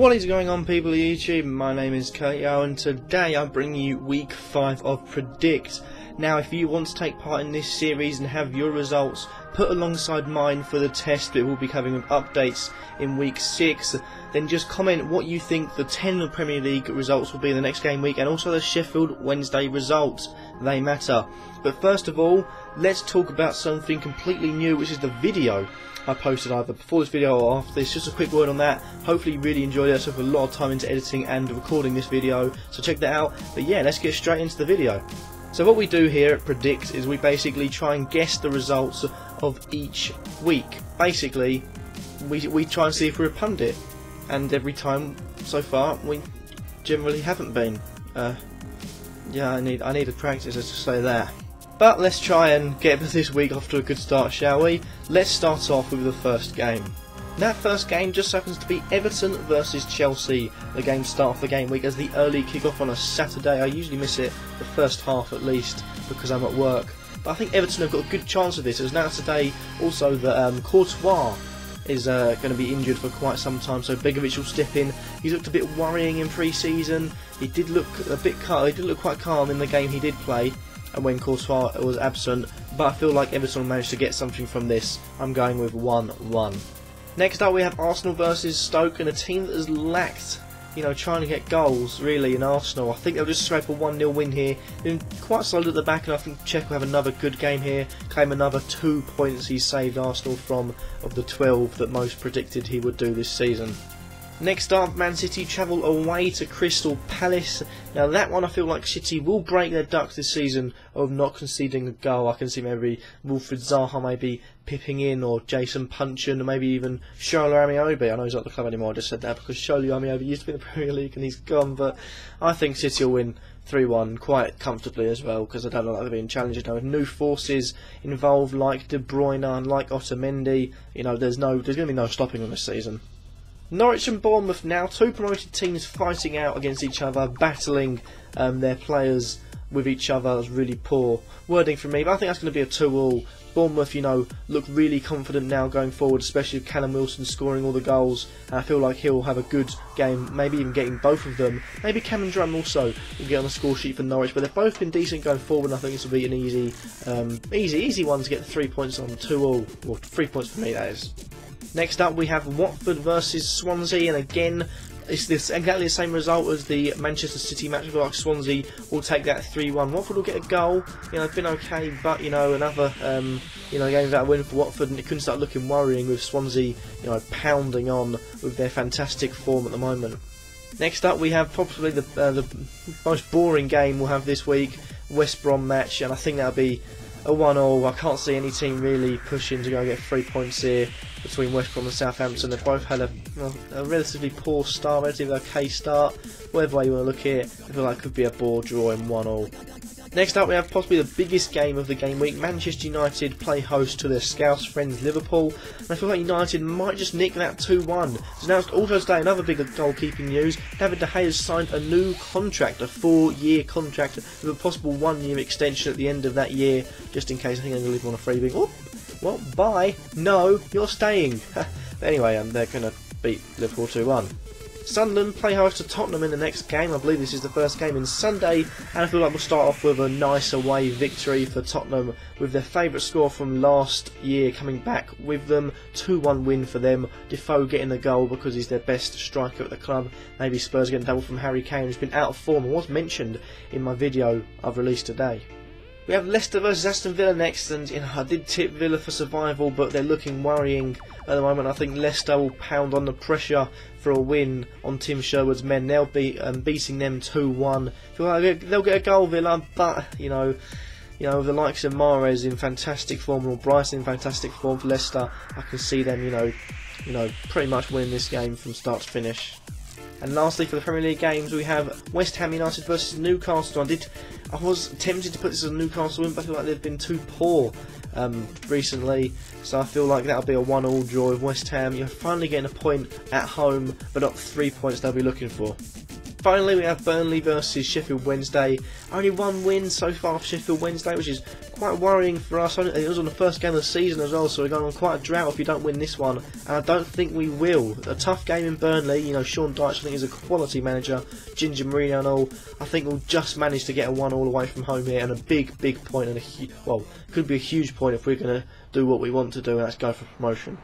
What is going on, people of YouTube? My name is Kurtyoy and today I bring you week 5 of Predict. Now if you want to take part in this series and have your results put alongside mine for the test that will be covering updates in week 6, then just comment what you think the 10 Premier League results will be in the next game week and also the Sheffield Wednesday results. They matter. But first of all, let's talk about something completely new, which is the video I posted either before this video or after this. Just a quick word on that. Hopefully you really enjoyed it. I took a lot of time into editing and recording this video, so check that out. But yeah, let's get straight into the video. So what we do here at Predict is we basically try and guess the results of each week. Basically, we try and see if we're a pundit, and every time so far we generally haven't been. Yeah, I need to practice, let's just say that. But let's try and get this week off to a good start, shall we? Let's start off with the first game. That first game just happens to be Everton versus Chelsea. The game starts off the game week as the early kick-off on a Saturday. I usually miss it the first half at least because I'm at work. But I think Everton have got a good chance of this, as now today also that Kurtyoy is going to be injured for quite some time, so Begovic will step in. He's looked a bit worrying in pre-season. He did look a bit calm. He did look quite calm in the game he did play, and when Kurtyoy was absent, but I feel like Everton managed to get something from this. I'm going with 1-1. Next up we have Arsenal versus Stoke, and a team that has lacked, trying to get goals really in Arsenal. I think they'll just scrape a 1-0 win here. Been quite solid at the back, and I think Cech will have another good game here. Claim another 2 points he saved Arsenal from of the 12 that most predicted he would do this season. Next up, Man City travel away to Crystal Palace. Now that one I feel like City will break their duck this season of not conceding a goal. I can see maybe Wilfried Zaha maybe pipping in, or Jason Puncheon, or maybe even Shola Amiobi. I know he's not at the club anymore, I just said that because Shola Amiobi used to be in the Premier League and he's gone, but I think City will win 3-1 quite comfortably as well, because I don't look like they're being challenged now with new forces involved like De Bruyne and like Otamendi. There's going to be no stopping on this season. Norwich and Bournemouth now, two promoted teams fighting out against each other, battling their players with each other. That's really poor wording from me, but I think that's going to be a 2-2. Bournemouth, look really confident now going forward, especially with Callum Wilson scoring all the goals. And I feel like he'll have a good game, maybe even getting both of them. Maybe Cameron Drumm also will get on the score sheet for Norwich, but they've both been decent going forward, and I think this will be an easy one to get 3 points on. 2-2, or 3 points for me, that is. Next up we have Watford versus Swansea, and again it's exactly the same result as the Manchester City match. I feel like Swansea will take that 3-1. Watford will get a goal. It's been okay, but another game without a win for Watford, and it couldn't start looking worrying with Swansea pounding on with their fantastic form at the moment. Next up we have probably the most boring game we'll have this week, West Brom match, and I think that'll be a 1-1. I can't see any team really pushing to go get 3 points here between West Brom and Southampton. They've both had a relatively poor start, relatively okay start. Whatever way you want to look at it, I feel like it could be a bore draw in 1-1. Next up we have possibly the biggest game of the game week. Manchester United play host to their Scouse friends Liverpool, and I feel like United might just nick that 2-1. So now also today another big goalkeeping news. David De Gea has signed a new contract, a 4-year contract with a possible 1-year extension at the end of that year, just in case. I think I'm going to leave him on a freebie. Oh, well, bye. No, you're staying. But anyway, they're going to beat Liverpool 2-1. Sunderland play host to Tottenham in the next game. I believe this is the first game in Sunday, and I feel like we'll start off with a nice away victory for Tottenham, with their favourite score from last year coming back with them. 2-1 win for them. Defoe getting the goal because he's their best striker at the club. Maybe Spurs getting double from Harry Kane, who's been out of form and was mentioned in my video I've released today. We have Leicester versus Aston Villa next, and I did tip Villa for survival, but they're looking worrying at the moment. I think Leicester will pound on the pressure for a win on Tim Sherwood's men. They'll be beating them 2-1. Feel like they'll get a goal, Villa, but with the likes of Mahrez in fantastic form, or Bryson in fantastic form for Leicester, I can see them pretty much winning this game from start to finish. And lastly, for the Premier League games, we have West Ham United versus Newcastle. I was tempted to put this as a Newcastle win, but I feel like they've been too poor recently, so I feel like that'll be a 1-1 draw with West Ham. You're finally getting a point at home, but not 3 points they'll be looking for. Finally, we have Burnley versus Sheffield Wednesday. Only one win so far for Sheffield Wednesday, which is quite worrying for us. It was on the first game of the season as well, so we're going on quite a drought if we don't win this one, and I don't think we will. A tough game in Burnley, you know, Sean Dyche I think is a quality manager, Ginger Mourinho and all. I think we'll just manage to get a 1-1 away from home here, and a big point, and could be a huge point if we're going to do what we want to do, and that's go for promotion.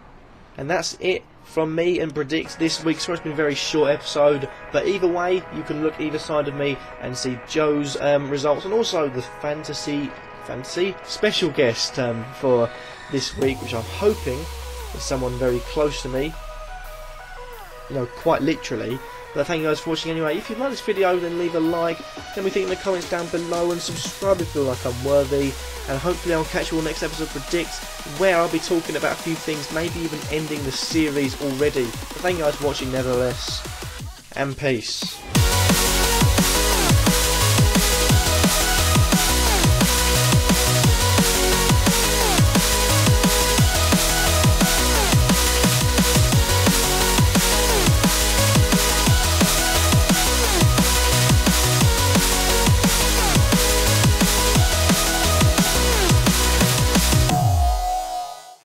And that's it from me and Predict this week. Sorry it's been a very short episode, but either way you can look either side of me and see Joe's results, and also the fantasy special guest for this week, which I'm hoping is someone very close to me, you know, quite literally. But thank you guys for watching anyway. If you like this video, then leave a like, let me think in the comments down below, and subscribe if you feel like I'm worthy. And hopefully I'll catch you all next episode of Predict, where I'll be talking about a few things, maybe even ending the series already. But thank you guys for watching nevertheless, and peace.